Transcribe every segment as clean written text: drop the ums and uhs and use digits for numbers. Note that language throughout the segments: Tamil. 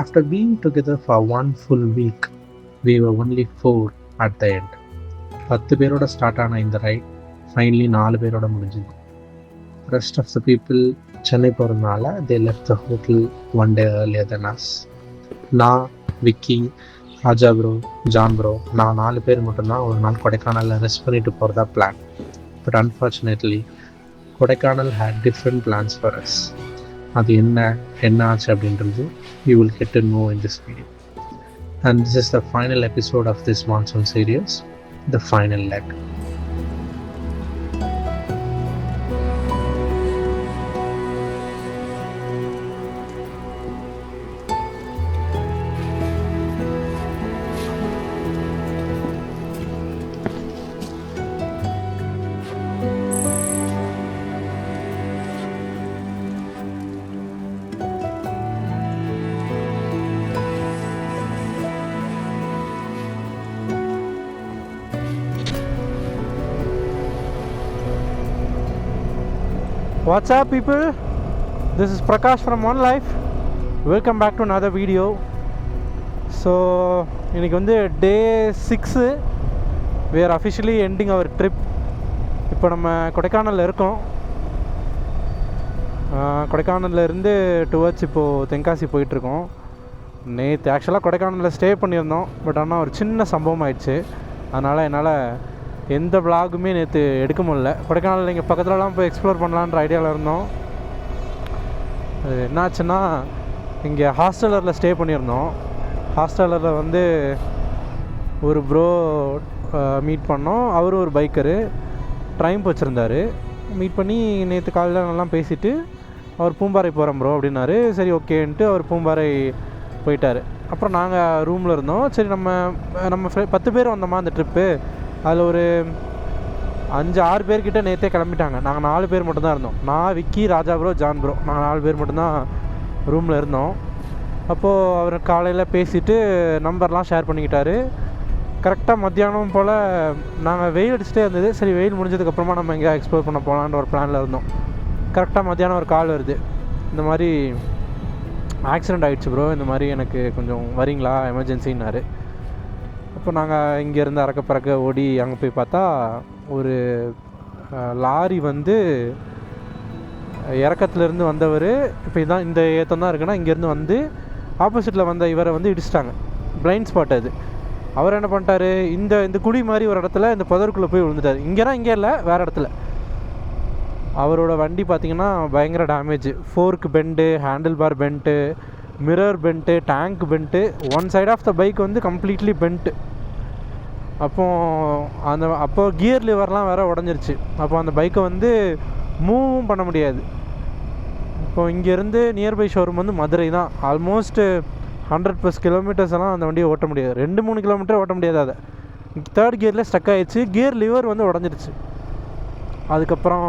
After being together for one full week, we were only 4 at the end. 10 பேரோட ஸ்டார்ட் ஆன இந்த ரைட் ஃபைனலி 4 பேரோட முடிஞ்சுது. Rest of the people Chennai போகிறதுனால they left the hotel one day earlier then us. நான், Vicky, Raja bro, John bro, நான் 4 பேர் மட்டும்தான் ஒரு நாள் கொடைக்கானலில் ரெஸ்ட் பண்ணிட்டு போகிறதா plan. But unfortunately Kodaikanal had different plans for us. அது என்ன ஆச்சு அப்படின்றது you will get to know in this video. And this is the final episode of this monsoon series, the final leg. What's up people, this is Prakash from One Life. Welcome back to another video. So இன்னைக்கு வந்து day 6, we are officially ending our trip. இப்போ நம்ம கொடைக்கானலில் இருக்கோம். கொடைக்கானலில் இருந்து டுவர்ட்ஸ் இப்போது தென்காசி போயிட்டுருக்கோம். நேற்று ஆக்சுவலாக கொடைக்கானலில் ஸ்டே பண்ணியிருந்தோம். பட் ஆனால் ஒரு சின்ன சம்பவம் ஆயிடுச்சு. அதனால் என்னால் எந்த விளாகுமே நேற்று எடுக்க முடியல. கொடைக்கானல் இங்கே பக்கத்துலலாம் போய் எக்ஸ்ப்ளோர் பண்ணலான்ற ஐடியாவில் இருந்தோம். அது என்னாச்சுன்னா, இங்கே ஹாஸ்டலரில் ஸ்டே பண்ணியிருந்தோம். ஹாஸ்டலரில் வந்து ஒரு ப்ரோ மீட் பண்ணோம். அவரும் ஒரு பைக்கரு, ட்ரைம் வச்சுருந்தார். மீட் பண்ணி நேற்று காலையில் நல்லா பேசிவிட்டு அவர் பூம்பாறை போகிறோம் ப்ரோ அப்படின்னாரு. சரி ஓகேன்ட்டு அவர் பூம்பாறை போயிட்டார். அப்புறம் நாங்கள் ரூமில் இருந்தோம். சரி நம்ம 10 பேர் வந்தோமா அந்த ட்ரிப்பு. அதில் ஒரு 5-6 பேர்கிட்ட நேற்றே கிளம்பிட்டாங்க. நாங்கள் 4 பேர் மட்டும்தான் இருந்தோம். நான், Vicky, Raja bro, John bro, நாங்கள் 4 பேர் மட்டும்தான் ரூமில் இருந்தோம். அப்போது அவர் காலையில் பேசிவிட்டு நம்பர்லாம் ஷேர் பண்ணிக்கிட்டாரு. கரெக்டாக மத்தியானம் போல் நாங்கள் வெயில் அடிச்சுட்டே இருந்தது. சரி வெயில் முடிஞ்சதுக்கப்புறமா நம்ம எங்கேயா எக்ஸ்ப்ளோர் பண்ண போகலான்ற ஒரு பிளானில் இருந்தோம். கரெக்டாக மத்தியானம் ஒரு கால் வருது. இந்த மாதிரி ஆக்சிடெண்ட் ஆகிடுச்சு ப்ரோ, இந்த மாதிரி எனக்கு கொஞ்சம் வரீங்களா எமர்ஜென்சின்னாரு. அப்போ நாங்கள் இங்கேருந்து அறக்க ஓடி அங்கே போய் பார்த்தா ஒரு லாரி வந்து இறக்கத்துலேருந்து வந்தவர், இப்போ இதான் இந்த ஏற்றம் தான் இருக்குன்னா இங்கேருந்து வந்து ஆப்போசிட்டில் வந்த இவரை வந்து இடிச்சிட்டாங்க. பிளைண்ட் ஸ்பாட் அது. அவர் என்ன பண்ணிட்டாரு, இந்த குழி மாதிரி ஒரு இடத்துல இந்த புதருக்குள்ளே போய் விழுந்துட்டார். இங்கே இல்லை, வேறு இடத்துல. அவரோட வண்டி பார்த்திங்கன்னா பயங்கர damage. Fork bend, handle bar bend, mirror bend, tank bend, one side of the bike வந்து கம்ப்ளீட்லி பெண்ட்டு. அப்போ கியர் லிவர்லாம் வேறு உடஞ்சிருச்சு. அப்போ அந்த பைக்கை வந்து மூவும் பண்ண முடியாது. இப்போ இங்கேருந்து நியர்பை ஷோரூம் வந்து மதுரை தான். ஆல்மோஸ்ட்டு 100+ கிலோமீட்டர்ஸ் எல்லாம் அந்த வண்டியை ஓட்ட முடியாது. 2-3 கிலோமீட்டர் ஓட்ட முடியாது. அதை 3rd கியரில் ஸ்டக் ஆகிடுச்சு. கியர் லிவர் வந்து உடஞ்சிருச்சு. அதுக்கப்புறம்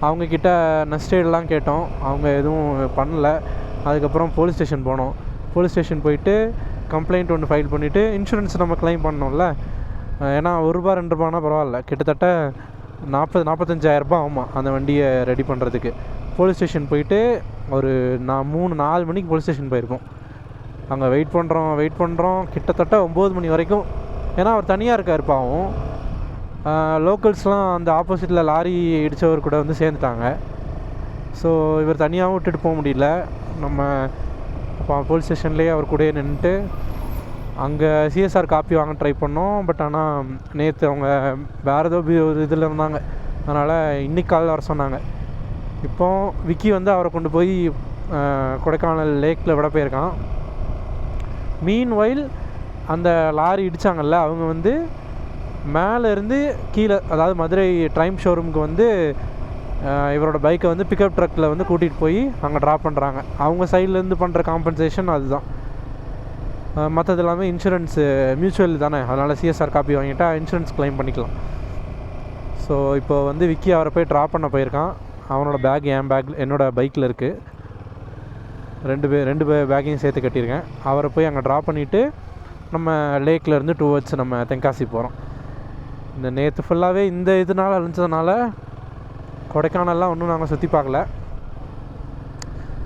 அவங்கக்கிட்ட நெஸ்டேடெலாம் கேட்டோம். அவங்க எதுவும் பண்ணலை. அதுக்கப்புறம் போலீஸ் ஸ்டேஷன் போனோம். போலீஸ் ஸ்டேஷன் போயிட்டு கம்ப்ளைண்ட் ஒன்று ஃபைல் பண்ணிவிட்டு இன்சூரன்ஸ் நம்ம க்ளைம் பண்ணோம்ல. ஏன்னா ₹1-2 பரவாயில்ல, கிட்டத்தட்ட 40-45,000 ஆகும் அந்த வண்டியை ரெடி பண்ணுறதுக்கு. போலீஸ் ஸ்டேஷன் போயிட்டு ஒரு 3-4 மணிக்கு போலீஸ் ஸ்டேஷன் போயிருக்கோம். அங்கே வெயிட் பண்ணுறோம் கிட்டத்தட்ட 9 மணி வரைக்கும். ஏன்னா அவர் தனியாக இருக்கார் பாவம். லோக்கல்ஸ்லாம் அந்த ஆப்போசிட்டில் லாரி இடித்தவர் கூட வந்து சேர்ந்துட்டாங்க. ஸோ இவர் தனியாகவும் விட்டுட்டு போக முடியல. நம்ம அப்போ போலீஸ் ஸ்டேஷன்லேயே அவர் கூடயே நின்றுட்டு அங்கே சிஎஸ்ஆர் காப்பி வாங்க ட்ரை பண்ணோம். பட் ஆனால் நேற்று அவங்க வேறு ஏதோ ஒரு இதில் இருந்தாங்க. அதனால் இன்றைக்கி காலையில் வர சொன்னாங்க. இப்போ விக்கி வந்து அவரை கொண்டு போய் கொடைக்கானல் லேக்கில் விட போயிருக்கான். மீன்வைல் அந்த லாரி இடித்தாங்கல்ல, அவங்க வந்து மேலேருந்து கீழே, அதாவது மதுரை ட்ரைம் ஷோரூமுக்கு வந்து இவரோட பைக்கை வந்து பிக்கப் ட்ரக்கில் வந்து கூட்டிகிட்டு போய் அங்கே ட்ராப் பண்ணுறாங்க. அவங்க சைட்லேருந்து பண்ணுற காம்பன்சேஷன் அதுதான். மற்றது எல்லாமே இன்சூரன்ஸு மியூச்சுவல் தானே, அதனால் சிஎஸ்ஆர் காப்பி வாங்கிட்டால் இன்சூரன்ஸ் க்ளைம் பண்ணிக்கலாம். ஸோ இப்போ வந்து விக்கி அவரை போய் ட்ராப் பண்ண போயிருக்கான். அவனோட பேக் என் பேக் என்னோடய பைக்கில் இருக்குது. ரெண்டு பேக்கையும் சேர்த்து கட்டியிருக்கேன். அவரை போய் அங்கே ட்ராப் பண்ணிவிட்டு நம்ம லேக்லேருந்து டுவர்ட்ஸ் நம்ம தென்காசி போகிறோம். இந்த நேற்று ஃபுல்லாகவே இந்த இதனால் அழிஞ்சதுனால கொடைக்கானல்லாம் ஒன்றும் நாங்கள் சுற்றி பார்க்கல.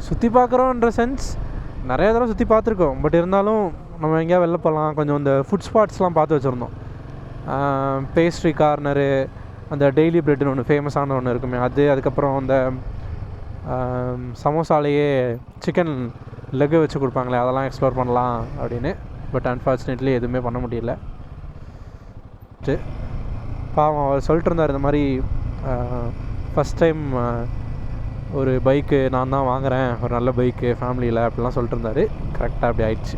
சுற்றி பார்க்குறோன்ற சென்ஸ் நிறைய தடவை சுற்றி பார்த்துருக்கோம். பட் இருந்தாலும் நம்ம எங்கேயா வெளில போகலாம், கொஞ்சம் இந்த ஃபுட் ஸ்பாட்ஸ்லாம் பார்த்து வச்சுருந்தோம். பேஸ்ட்ரி கார்னரு, அந்த டெய்லி பிரெட்னு ஒன்று ஃபேமஸான ஒன்று இருக்குமே அது, அதுக்கப்புறம் அந்த சமோசாலேயே சிக்கன் லெக்கு வச்சு கொடுப்பாங்களே, அதெல்லாம் எக்ஸ்ப்ளோர் பண்ணலாம் அப்படின்னு. பட் அன்ஃபார்ச்சுனேட்லி எதுவுமே பண்ண முடியல. பாவம் அவர் சொல்லிட்டு இருந்தார், இந்த மாதிரி ஃபஸ்ட் டைம் ஒரு பைக்கு நான் தான் வாங்குகிறேன், ஒரு நல்ல பைக்கு ஃபேமிலியில் அப்படிலாம் சொல்லிட்டு இருந்தார். கரெக்டாக அப்படி ஆயிடுச்சு.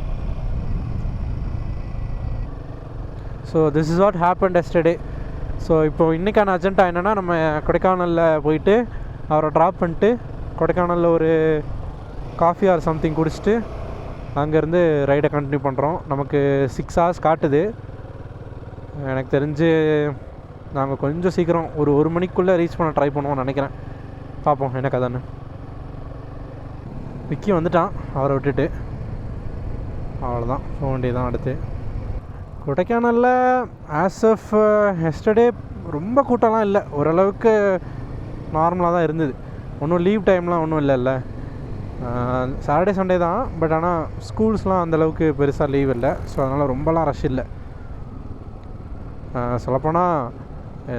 So this is what happened yesterday. So இப்போது இன்றைக்கான அஜெண்டா என்னென்னா, நம்ம கொடைக்கானலில் போயிட்டு அவரை ட்ராப் பண்ணிட்டு கொடைக்கானலில் ஒரு காஃபி ஆர் சம்திங் குடிச்சிட்டு அங்கேருந்து ரைடை கண்டினியூ பண்ணுறோம். நமக்கு 6 hours காட்டுது. எனக்கு தெரிஞ்சு நாங்கள் கொஞ்சம் சீக்கிரம் ஒரு மணிக்குள்ளே ரீச் பண்ண ட்ரை பண்ணுவோம்னு நினைக்கிறேன். பார்ப்போம் என்ன கதைன்னு. விக்கி வந்துட்டான் அவரை விட்டுட்டு. அவ்வளோதான், போக வேண்டியதான். அடுத்து கொடைக்கானலில் ஆஸ் ஆஃப் எஸ்டர்டே ரொம்ப கூட்டம்லாம் இல்லை, ஓரளவுக்கு நார்மலாக தான் இருந்தது. ஒன்றும் லீவ் டைம்லாம் ஒன்றும் இல்லைல்ல. சாட்டர்டே சண்டே தான், பட் ஆனால் ஸ்கூல்ஸ்லாம் அந்தளவுக்கு பெருசாக லீவ் இல்லை. ஸோ அதனால் ரொம்பலாம் ரஷ் இல்லை. சொல்லப்போனால்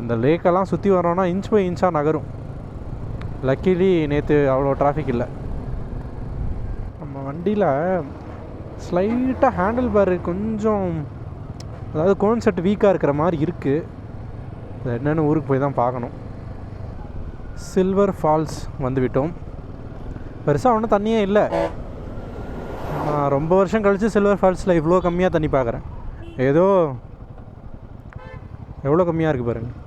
இந்த லேக்கெல்லாம் சுற்றி வரோன்னா இன்ச் பை இன்ச்சாக நகரும். லக்கிலி நேற்று அவ்வளோ டிராஃபிக் இல்லை. நம்ம வண்டியில் ஸ்லைட்டாக ஹேண்டில் பார் கொஞ்சம், அதாவது கோன் செட் வீக்காக இருக்கிற மாதிரி இருக்குது. அது என்னென்னு ஊருக்கு போய் தான் பார்க்கணும். சில்வர் ஃபால்ஸ் வந்துவிட்டோம். பெருசாக ஒன்றும் தண்ணியே இல்லை. நான் ரொம்ப வருஷம் கழித்து சில்வர் ஃபால்ஸில் இவ்வளோ கம்மியாக தண்ணி பார்க்குறேன். ஏதோ எவ்வளோ கம்மியாக இருக்குது பாருங்கள்.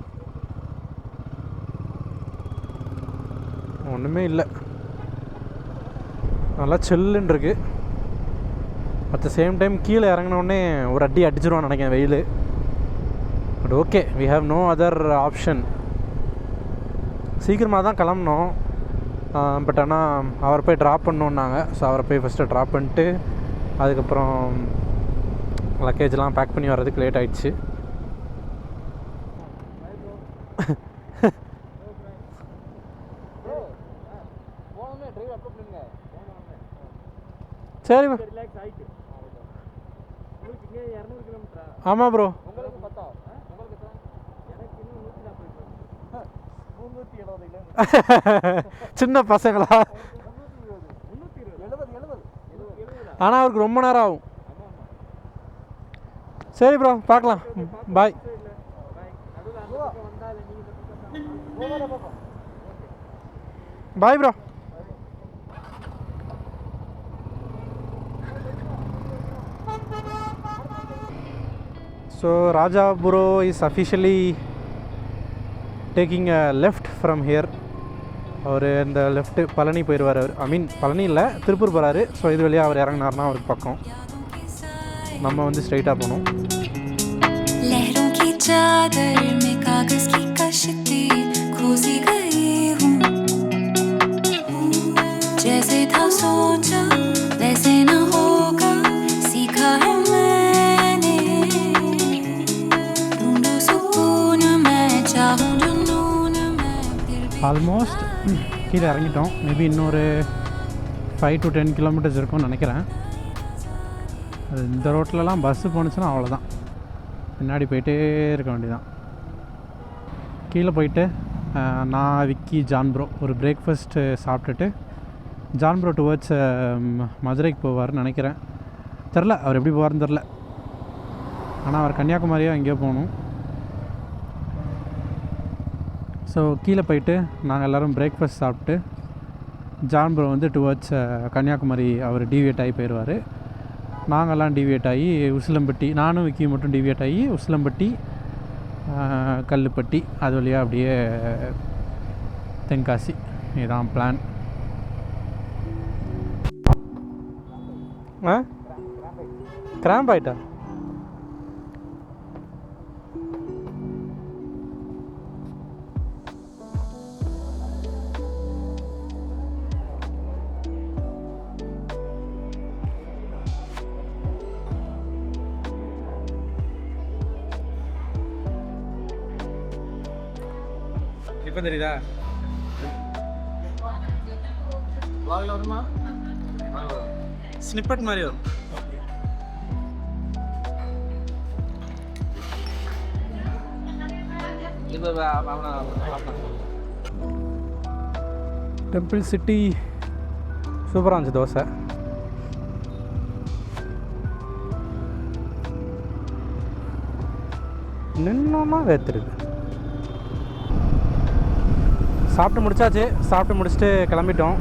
ஒன்றுமே இல்லை, நல்லா சில்லுன்னு இருக்குது. அட் த சேம் டைம் கீழே இறங்கினோடனே ஒரு அடி அடிச்சிருவான்னு நினைக்கிறேன் வெயில். But okay, we have no other option. சீக்கிரமாக தான் கிளம்புனோம். பட் ஆனால் அவரை போய் ட்ராப் பண்ணோன்னாங்க. ஸோ அவரை போய் ஃபஸ்ட்டு ட்ராப் பண்ணிட்டு அதுக்கப்புறம் லக்கேஜ்லாம் பேக் பண்ணி வர்றதுக்கு லேட் ஆகிடுச்சு. சரி, ஆமாம் ப்ரோ. சின்ன பசங்களா? ஆனால் அவருக்கு ரொம்ப நேரம் ஆகும். சரி ப்ரோ, பார்க்கலாம். Bye. Bye bro. So Rajaburo is officially taking a left from here. அவர் இந்த லெஃப்ட்டு பழனி போயிடுவார். அவர் பழனி இல்லை, திருப்பூர் போகிறாரு. ஸோ இது வழியாக அவர் இறங்கினார்னா அவருக்கு பக்கம். நம்ம வந்து ஸ்ட்ரைட்டாக போகணும். ஆல்மோஸ்ட் கீழே இறங்கிட்டோம். மேபி இன்னொரு 5 to 10 kilometers இருக்கும்னு நினைக்கிறேன். அது இந்த ரோட்லலாம் பஸ்ஸு போணுச்சுன்னா அவ்வளோதான், பின்னாடி போயிட்டே இருக்க வேண்டியதான். கீழே போயிட்டு நான், விக்கி, ஜான் ப்ரோ ஒரு பிரேக்ஃபாஸ்ட்டு சாப்பிட்டுட்டு ஜான் ப்ரோ டுவர்ட்ஸ் மதுரைக்கு போவார்னு நினைக்கிறேன். தெரில அவர் எப்படி போவார்னு தெரில. ஆனால் அவர் கன்னியாகுமரியோ எங்கேயோ போகணும். ஸோ கீழே போயிட்டு நாங்கள் எல்லோரும் பிரேக்ஃபாஸ்ட் சாப்பிட்டு ஜான் ப்ரோ வந்து டுவர்ட்ஸ் கன்னியாகுமரி அவர் டிவியேட் ஆகி போயிடுவார். நாங்கள்லாம் டிவியேட் ஆகி உசிலம்பட்டி, நானும் விக்கி மட்டும் டிவியேட் ஆகி உசிலம்பட்டி, கல்லுப்பட்டி, அது வழியாக அப்படியே தென்காசி. இதுதான் பிளான். கிராம்ப் ஆயிட்டா? இப்போ தெரியுதா? ஸ்னிப்பெட் மாதிரி வரும். டெம்பிள் சிட்டி சூப்பராக இருந்துச்சு தோசை. நின்னோன்னா வேத்துருக்கு. சாப்பிட்டு முடிச்சாச்சு. சாப்பிட்டு முடிச்சுட்டு கிளம்பிட்டோம்.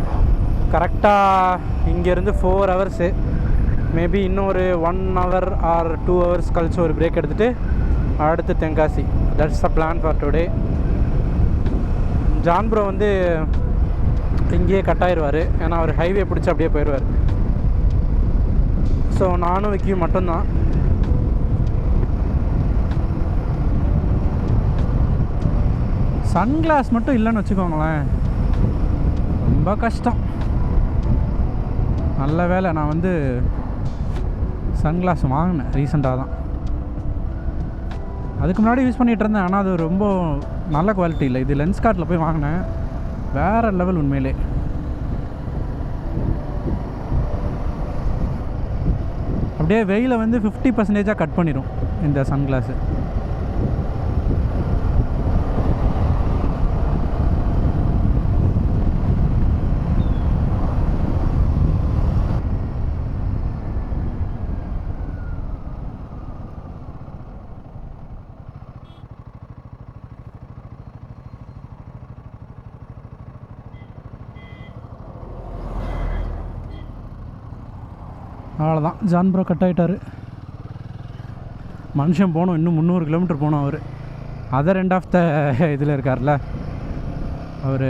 கரெக்டாக இங்கேருந்து 4 ஹவர்ஸு. மேபி இன்னும் ஒரு 1 ஹவர் ஆர் 2 ஹவர்ஸ் கழிச்சு ஒரு பிரேக் எடுத்துகிட்டு அடுத்து Tenkasi. That's the plan for today. John bro வந்து இங்கேயே கட் ஆயிடுவார். ஏன்னா அவர் ஹைவே பிடிச்சி அப்படியே போயிடுவார். ஸோ நானும் விக்கியும் மட்டும்தான். சன்கிளாஸ் மட்டும் இல்லைன்னு வச்சுக்கோங்களேன், ரொம்ப கஷ்டம். நல்ல வேலை நான் வந்து சன்கிளாஸ் வாங்கினேன் ரீசெண்டாக தான். அதுக்கு முன்னாடி யூஸ் பண்ணிகிட்டு இருந்தேன், ஆனால் அது ரொம்ப நல்ல குவாலிட்டி இல்லை. இது லென்ஸ்கார்ட்டில் போய் வாங்கினேன், வேறு லெவல் உண்மையிலே. அப்படியே வெயிலை வந்து 50% கட் பண்ணிடும் இந்த சன்கிளாஸு. அவ்வளோதான், ஜான் ப்ரோ கட் ஆகிட்டார். மனுஷன் போனோம், இன்னும் 300 கிலோமீட்டர் போனோம். அவர் அதர் எண்ட் ஆஃப் த இதில் இருக்கார்ல, அவர்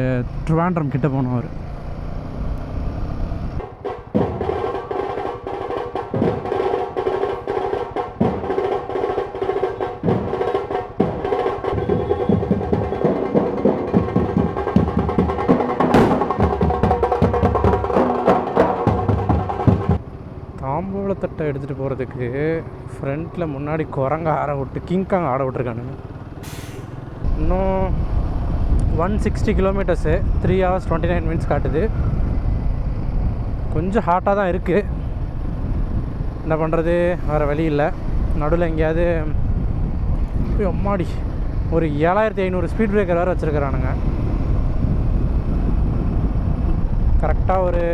ட்ரிவாண்ட்ரம் கிட்டே போனோம். அவர் தாம்பூலத்தட்டை எடுத்துகிட்டு போகிறதுக்கு ஃப்ரண்ட்டில் முன்னாடி குரங்க ஆட விட்டு கிங்காங் ஆட விட்ருக்கானுங்க. இன்னும் 160 கிலோமீட்டர்ஸு, 3 hours 29 minutes காட்டுது. கொஞ்சம் ஹாட்டாக தான் இருக்குது, என்ன பண்ணுறது, வேறு வழி இல்லை. நடுவில் எங்கேயாவது அம்மாடி ஒரு 7500 ஸ்பீட் பிரேக்கர் வேறு வச்சுருக்கிறானுங்க. கரெக்டாக ஒரு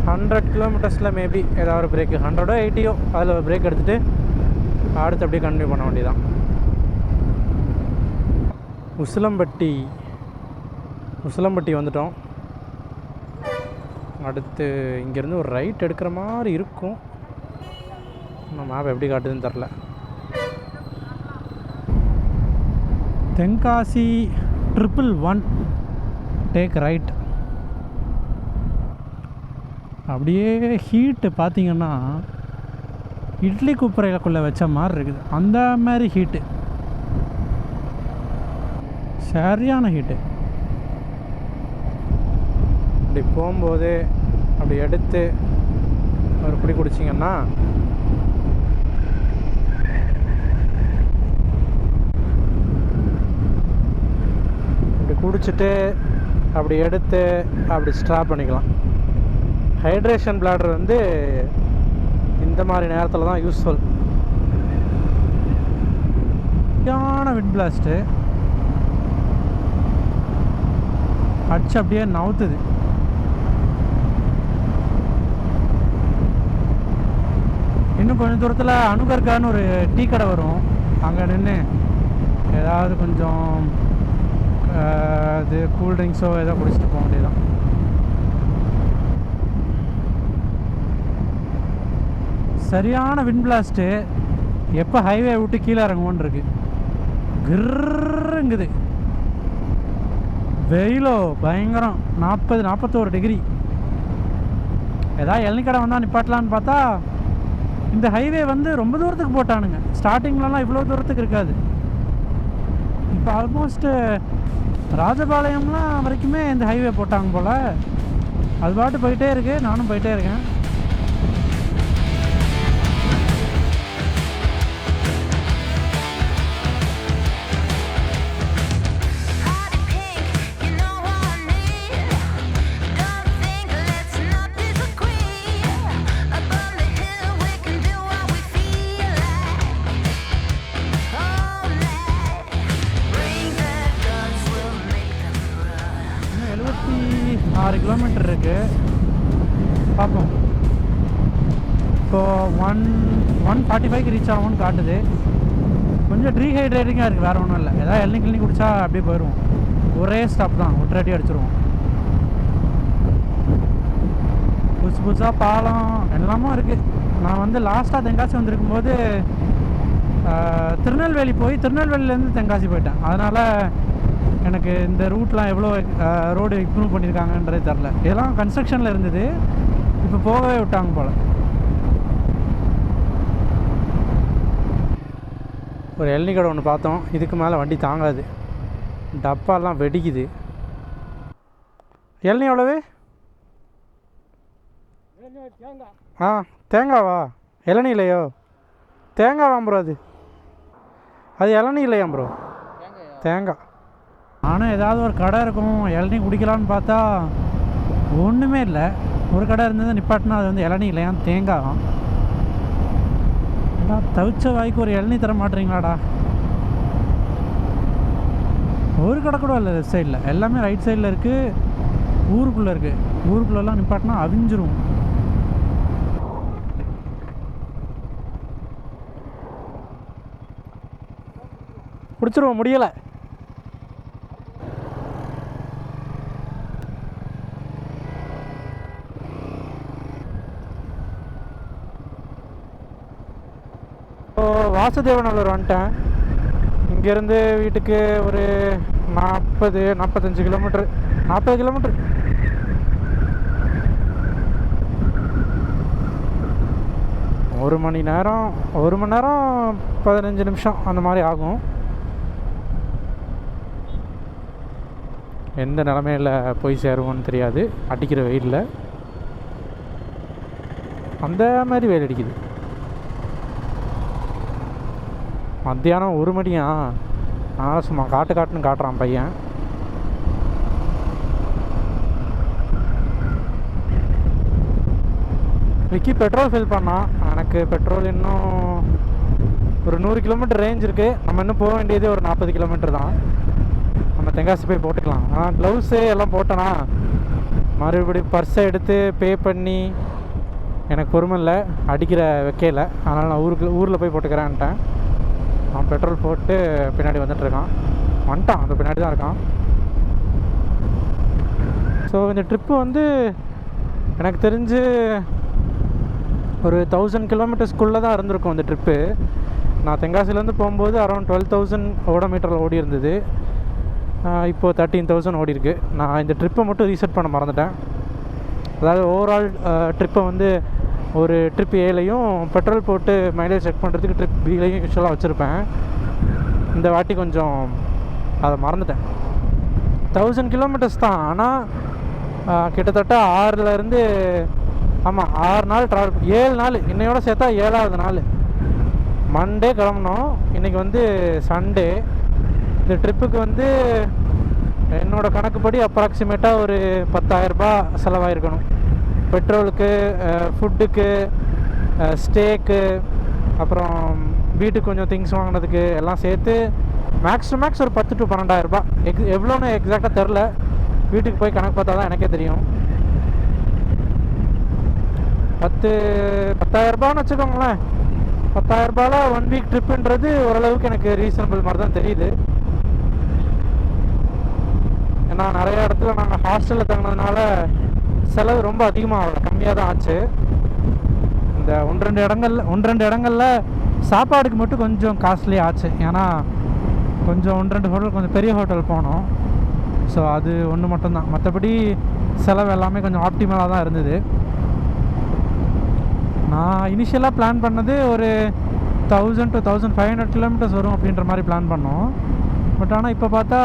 100 கிலோமீட்டர்ஸில் மேபி ஏதாவது ஒரு பிரேக்கு, 100 80 அதில் ஒரு பிரேக் எடுத்துகிட்டு அடுத்து அப்படியே கண்டினியூ பண்ண வேண்டியதான். உசிலம்பட்டி வந்துட்டோம். அடுத்து இங்கேருந்து ஒரு ரைட் எடுக்கிற மாதிரி இருக்கும். நம்ம மேப் எப்படி காட்டுதுன்னு தெரில. Tenkasi 111 take right. அப்படியே ஹீட்டு பார்த்திங்கன்னா இட்லி குப்பரைக்குள்ளே வச்ச மாதிரி இருக்குது, அந்த மாதிரி ஹீட்டு, சரியான ஹீட்டு. அப்படி போகும்போது அப்படி எடுத்து ஒரு பிடி குடிச்சிங்கன்னா அப்படி குடிச்சிட்டு அப்படி எடுத்து அப்படி ஸ்ட்ராப் பண்ணிக்கலாம். ஹைட்ரேஷன் பிளாடர் வந்து இந்த மாதிரி நேரத்தில் தான் யூஸ்ஃபுல். விண்ட் பிளாஸ்ட்டு அடிச்சு அப்படியே நவுத்துது. இன்னும் கொஞ்சம் தூரத்தில் அணுகர்கான்னு ஒரு டீ கடை வரும், அங்கே நின்று ஏதாவது கொஞ்சம் இது கூல்ட்ரிங்க்ஸோ ஏதோ குடிச்சிட்டு போக வேண்டியதான். சரியான விண்ட் பிளாஸ்ட்டு. எப்போ ஹைவே விட்டு கீழே இறங்குவோன்னு இருக்கு. கிர்ங்குது. வெயிலோ பயங்கரம், 40-41 டிகிரி. ஏதாவது இளநீ கடை வந்தால் நிப்பாட்டலான்னு பார்த்தா இந்த ஹைவே வந்து ரொம்ப தூரத்துக்கு போட்டானுங்க. ஸ்டார்டிங்லலாம் இவ்வளோ தூரத்துக்கு இருக்காது. இப்போ ஆல்மோஸ்ட்டு ராஜபாளையம்லாம் வரைக்குமே இந்த ஹைவே போட்டாங்க போல். அது பாட்டு போயிட்டே இருக்குது, நானும் போயிட்டே இருக்கேன். கிலோமீட்டர் இருக்குது. பார்ப்போம். இப்போது 1:45க்கு ரீச் ஆகும்னு காட்டுது. கொஞ்சம் டீஹைட்ரேட்டிங்காக இருக்குது, வேறு ஒன்றும் இல்லை. ஏதாவது எண்ணெய் கிள்ளி குடித்தா அப்படியே போயிடுவோம். ஒரே ஸ்டாப் தான், ஒற்றை அடிச்சிருவோம். புதுசு புதுசாக பாலம் எல்லாமும் இருக்குது. நான் வந்து லாஸ்ட்டாக தென்காசி வந்திருக்கும்போது திருநெல்வேலி போய் திருநெல்வேலியிலேருந்து தென்காசி போயிட்டேன். அதனால் எனக்கு இந்த ரூட்லாம் எவ்வளோ ரோடு இம்ப்ரூவ் பண்ணியிருக்காங்கன்றதே தெரில. இதெல்லாம் கன்ஸ்ட்ரக்ஷனில் இருந்தது, இப்போ போகவே விட்டாங்க போல். ஒரு எல்னி கடை ஒன்று பார்த்தோம். இதுக்கு மேலே வண்டி தாங்காது, டப்பாலாம் வெடிக்குது. எல்னி எவ்வளவு? ஆ, தேங்காவா? இளநீ இல்லையோ? தேங்காய் ப்ரோ. அது இளநீ இல்லையா ப்ரோ? தேங்காய். ஆனால் ஏதாவது ஒரு கடை இருக்கும் இளநீ குடிக்கலான்னு பார்த்தா ஒன்றுமே இல்லை. ஒரு கடை இருந்தது, நிப்பாட்டினா அது வந்து இளநீ இல்லையா, தேங்காய். தவிச்ச வாய்க்கு ஒரு இளநீ தர மாட்டேறீங்களாடா. ஒரு கடை கூட இல்லை லெஃப்ட் சைடில், எல்லாமே ரைட் சைடில் இருக்குது. ஊருக்குள்ளே இருக்குது. ஊருக்குள்ளெல்லாம் நிப்பாட்டினா அவிஞ்சிரும். பிடிச்சிருவோம், முடியலை. வாசுதேவநல்லூர் வந்துட்டேன். இங்கேருந்து வீட்டுக்கு ஒரு 45 கிலோமீட்ரு. 40 கிலோமீட்ரு. ஒரு மணி நேரம் 15 நிமிஷம் அந்த மாதிரி ஆகும். எந்த நிலமையில் போய் சேருவோன்னு தெரியாது. அடிக்கிற வெயிலில் அந்த மாதிரி வெயில் அடிக்குது. மத்தியானம் 1 மணியா? அதனால் சும்மா காட்டுன்னு காட்டுறான் பையன். விக்கி பெட்ரோல் ஃபில் பண்ணான். எனக்கு பெட்ரோல் இன்னும் ஒரு 100 கிலோமீட்டர் ரேஞ்ச் இருக்குது. நம்ம இன்னும் போக வேண்டியது ஒரு 40 கிலோமீட்டர் தான். நம்ம தென்காசி போய் போட்டுக்கலாம். ஆனால் க்ளவுஸு எல்லாம் போட்டோன்னா மறுபடியும் பர்ஸை எடுத்து பே பண்ணி எனக்கு பொறுமை இல்லை, அடிக்கிற வைக்கல. அதனால் நான் ஊரில் போய் போட்டுக்கிறேன்ட்டேன். அவன் பெட்ரோல் போட்டு பின்னாடி வந்துட்டுருக்கான். வந்துட்டான், அந்த பின்னாடி தான் இருக்கான். ஸோ இந்த ட்ரிப்பு வந்து எனக்கு தெரிஞ்சு ஒரு 1000 கிலோமீட்டர்ஸ்குள்ளே தான் இருந்திருக்கும் இந்த ட்ரிப்பு. நான் தென்காசிலேருந்து போகும்போது அரௌண்ட் 12,000 ஓடோமீட்டரில் ஓடி இருந்தது. இப்போது 13,000 ஓடி இருக்குது. நான் இந்த ட்ரிப்பை மட்டும் ரீசெட் பண்ண மறந்துட்டேன். அதாவது ஓவரால் ட்ரிப்பை வந்து ஒரு ட்ரிப் ஏலையும் பெட்ரோல் போட்டு மைலேஜ் செக் பண்ணுறதுக்கு ட்ரிப் பிலையும் யூஸ்வலாக வச்சுருப்பேன். இந்த வாட்டி கொஞ்சம் அதை மறந்துட்டேன். 1000 கிலோமீட்டர்ஸ் தான். ஆனால் கிட்டத்தட்ட 6 நாள் ட்ராவல், 7 நாள். இன்னையோட சேர்த்தா 7ஆவது நாள். மண்டே கிளம்புனோம், இன்றைக்கி வந்து சண்டே. இந்த ட்ரிப்புக்கு வந்து என்னோடய கணக்குப்படி அப்ராக்சிமேட்டாக ஒரு 10,000 ரூபாய் செலவாயிருக்கணும். பெட்ரோலுக்கு, ஃபுட்டுக்கு, ஸ்டேக்கு, அப்புறம் வீட்டுக்கு கொஞ்சம் திங்ஸ் வாங்கினதுக்கு எல்லாம் சேர்த்து மேக்ஸ் டு மேக்ஸ் ஒரு 10,000 to 12,000 ரூபாய். எவ்வளோன்னு எக்ஸாக்டாக தெரில. வீட்டுக்கு போய் கணக்கு பார்த்தா தான் எனக்கே தெரியும். 10,000 ரூபான்னு வச்சுக்கோங்களேன். 10,000 ரூபாயில் 1 வீக் ட்ரிப்புன்றது ஓரளவுக்கு எனக்கு ரீசனபிள் மாதிரி தான் தெரியுது. ஏன்னா நிறைய இடத்துல நாங்கள் ஹாஸ்டலில் தங்கினதுனால செலவு ரொம்ப அதிகமாக ஆகலை, கம்மியாக தான் ஆச்சு. இந்த ஒன்று ரெண்டு இடங்களில் சாப்பாடுக்கு மட்டும் கொஞ்சம் காஸ்ட்லி ஆச்சு. ஏன்னா கொஞ்சம் 1-2 ஹோட்டல் கொஞ்சம் பெரிய ஹோட்டல் போனோம். ஸோ அது ஒன்று மட்டும்தான். மற்றபடி செலவு எல்லாமே கொஞ்சம் ஆப்டிமலாக தான் இருந்தது. நான் இனிஷியலாக பிளான் பண்ணது ஒரு 1000 to 1500 கிலோமீட்டர்ஸ் வரும் அப்படின்ற மாதிரி பிளான் பண்ணோம். பட் ஆனால் இப்போ பார்த்தா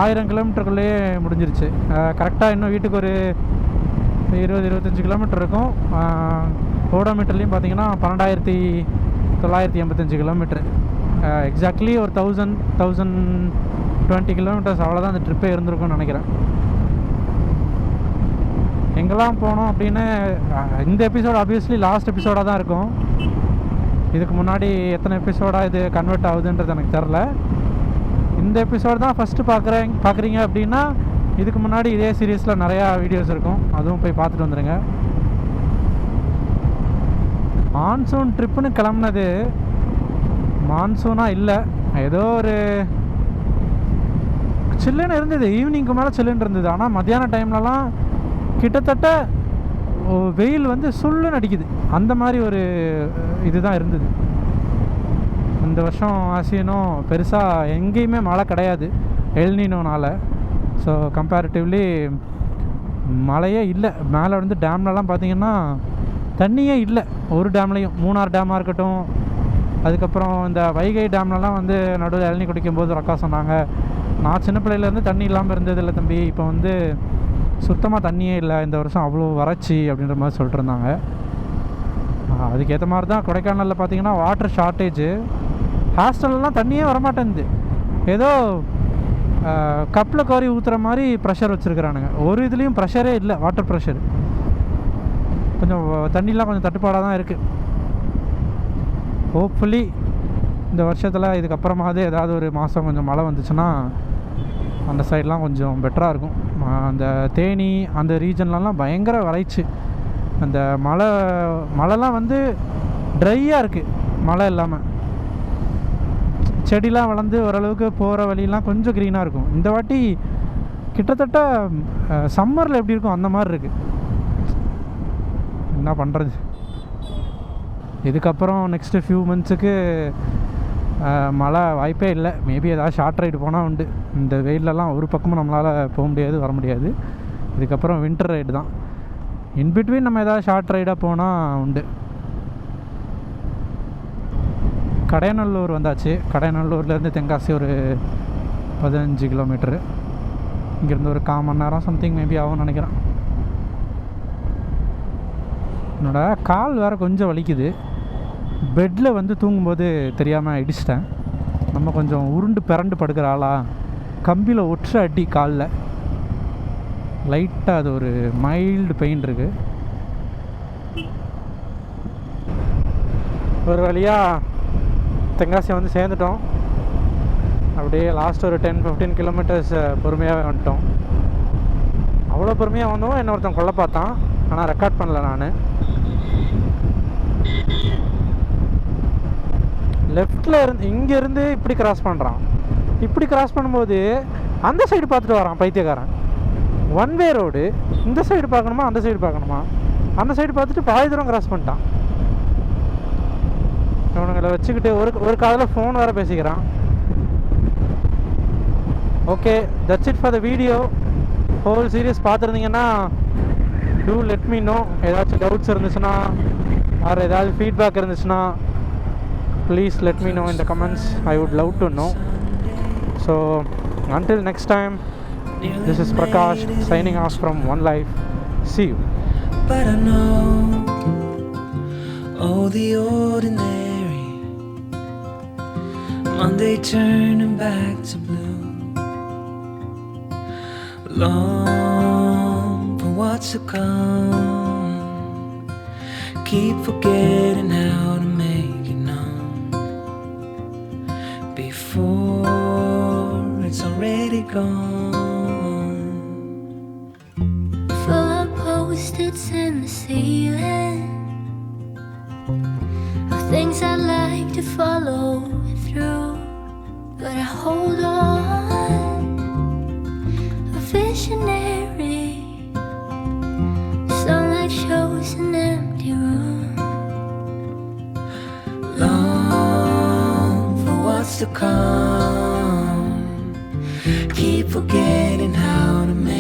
1000 கிலோமீட்டருக்குள்ளேயே முடிஞ்சிருச்சு. கரெக்டாக இன்னும் வீட்டுக்கு ஒரு 20-25 கிலோமீட்டர் இருக்கும். ஓடோமீட்டர்லேயும் பார்த்தீங்கன்னா 12,985 கிலோமீட்டர். எக்ஸாக்ட்லி ஒரு 1020 கிலோமீட்டர்ஸ் அவ்வளோதான் அந்த ட்ரிப்பே இருந்திருக்கும்னு நினைக்கிறேன். எங்கெல்லாம் போனோம் அப்படின்னு இந்த எபிசோடு ஆப்வியஸ்லி லாஸ்ட் எபிசோடாக தான் இருக்கும். இதுக்கு முன்னாடி எத்தனை எபிசோடாக இது கன்வெர்ட் ஆகுதுன்றது எனக்கு தெரில. இந்த எபிசோடு தான் ஃபஸ்ட்டு பார்க்குறீங்க அப்படின்னா இதுக்கு முன்னாடி இதே சீரீஸில் நிறையா வீடியோஸ் இருக்கும், அதுவும் போய் பார்த்துட்டு வந்துடுங்க. மான்சூன் ட்ரிப்புன்னு கிளம்புனது மான்சூனாக இல்லை, ஏதோ ஒரு சில்லுன்னு இருந்தது. ஈவினிங்க்கு மேலே சில்லுன்னு இருந்தது. ஆனால் மத்தியான டைம்லலாம் கிட்டத்தட்ட வெயில் வந்து சுள்ளுன்னு அடிக்குது. அந்த மாதிரி ஒரு இதுதான் இருந்தது. இந்த வருஷம் ஆசியனும் பெருசாக எங்கேயுமே மழை கிடையாது எல்னினோனால. ஸோ கம்பேரிட்டிவ்லி மழையே இல்லை. மேலே வந்து டேம்லலாம் பார்த்திங்கன்னா தண்ணியே இல்லை ஒரு டேம்லேயும். மூணார் டேமாக இருக்கட்டும், அதுக்கப்புறம் இந்த வைகை டேம்லலாம் வந்து நடுவில் இளநீ குடிக்கும்போது அக்கா சொன்னாங்க, நான் சின்ன பிள்ளையிலேருந்து தண்ணி இல்லாமல் இருந்தது இல்லை தம்பி, இப்போ வந்து சுத்தமாக தண்ணியே இல்லை இந்த வருஷம், அவ்வளோ வறட்சி அப்படின்ற மாதிரி சொல்லிட்டு இருந்தாங்க. அதுக்கேற்ற மாதிரி தான் கொடைக்கானலில் பார்த்திங்கன்னா வாட்டர் ஷார்ட்டேஜு. ஹாஸ்டல்லாம் தண்ணியே வரமாட்டேங்குது. ஏதோ கப்பில் கோரி ஊற்றுற மாதிரி ப்ரெஷர் வச்சுருக்குறானுங்க. ஒரு இதுலேயும் ப்ரெஷரே இல்லை, வாட்டர் ப்ரெஷர். கொஞ்சம் தண்ணிலாம் கொஞ்சம் தட்டுப்பாடாக தான் இருக்குது. ஹோப்ஃபுல்லி இந்த வருஷத்தில் இதுக்கப்புறமாவது ஏதாவது ஒரு மாதம் கொஞ்சம் மழை வந்துச்சுன்னா அந்த சைட்லாம் கொஞ்சம் பெட்டராக இருக்கும். அந்த தேனி அந்த ரீஜன்லலாம் பயங்கர வறட்சி. அந்த மழைலாம் வந்து ட்ரையாக இருக்குது, மழை இல்லாமல். செடிலாம் வளர்ந்து ஓரளவுக்கு போகிற வழியெலாம் கொஞ்சம் க்ரீனாக இருக்கும். இந்த வாட்டி கிட்டத்தட்ட சம்மரில் எப்படி இருக்கும் அந்த மாதிரி இருக்குது. என்ன பண்ணுறது? இதுக்கப்புறம் நெக்ஸ்ட்டு ஃபியூ மந்த்ஸுக்கு மழை வாய்ப்பே இல்லை. மேபி ஏதாவது ஷார்ட் ரைடு போனால் உண்டு. இந்த வெயிலெலாம் ஒரு பக்கமும் நம்மளால் போக முடியாது, வர முடியாது. இதுக்கப்புறம் வின்டர் ரைடு தான். இன்பிட்வீன் நம்ம ஏதாவது ஷார்ட் ரைடாக போனால் உண்டு. கடையநல்லூர் வந்தாச்சு. கடையநல்லூர்லேருந்து தென்காசி ஒரு 15 கிலோமீட்டரு. இங்கேருந்து ஒரு 1/4 மணி நேரம் சம்திங் மேபி ஆகும்னு நினைக்கிறேன். என்னோடய கால் வேறு கொஞ்சம் வலிக்குது. பெட்டில் வந்து தூங்கும்போது தெரியாமல் இடிச்சிட்டேன். நம்ம கொஞ்சம் உருண்டு பிறண்டு படுக்கிற ஆளா, கம்பியில் ஒற்ற அடி காலில் லைட்டாக அது ஒரு மைல்டு பெயின் இருக்குது. ஒரு வழியாக தென்காசி வந்து சேர்ந்துட்டோம். அப்படியே லாஸ்ட் ஒரு 10-15 கிலோமீட்டர்ஸ் பொறுமையாகவே வந்துட்டோம். அவ்வளோ பொறுமையாக வந்தோம். என்ன ஒருத்தன் கொல்ல பார்த்தான், ஆனால் ரெக்கார்ட் பண்ணல நான். லெஃப்டில் இருந்து இங்கேருந்து இப்படி கிராஸ் பண்ணுறான். இப்படி கிராஸ் பண்ணும்போது அந்த சைடு பார்த்துட்டு வரான் பைத்தியக்காரன். ஒன் வே ரோடு, இந்த சைடு பார்க்கணுமா அந்த சைடு பார்க்கணுமா, அந்த சைடு பார்த்துட்டு பாதி தூரம் கிராஸ் பண்ணிட்டான். இவனுங்களை வச்சுக்கிட்டு ஒரு காதில் ஃபோன் வேறு பேசிக்கிறான். Okay, that's it for the video. Whole series பார்த்துருந்தீங்கன்னா டூ லெட் மீ நோ. ஏதாச்சும் டவுட்ஸ் இருந்துச்சுன்னா வேறு ஏதாவது ஃபீட்பேக் இருந்துச்சுன்னா please let me know in the comments. I would love to know. So until next time, this is Prakash signing off from One Life. See you. But I know, oh, the ordinary Monday turning back to blue. Long for what's to come. Keep forgetting how to make it known before it's already gone. Full of post-its in the ceiling of things I like to follow through, but I hold on. A visionary sunlight shows an empty room. Long for what's to come. Keep forgetting how to make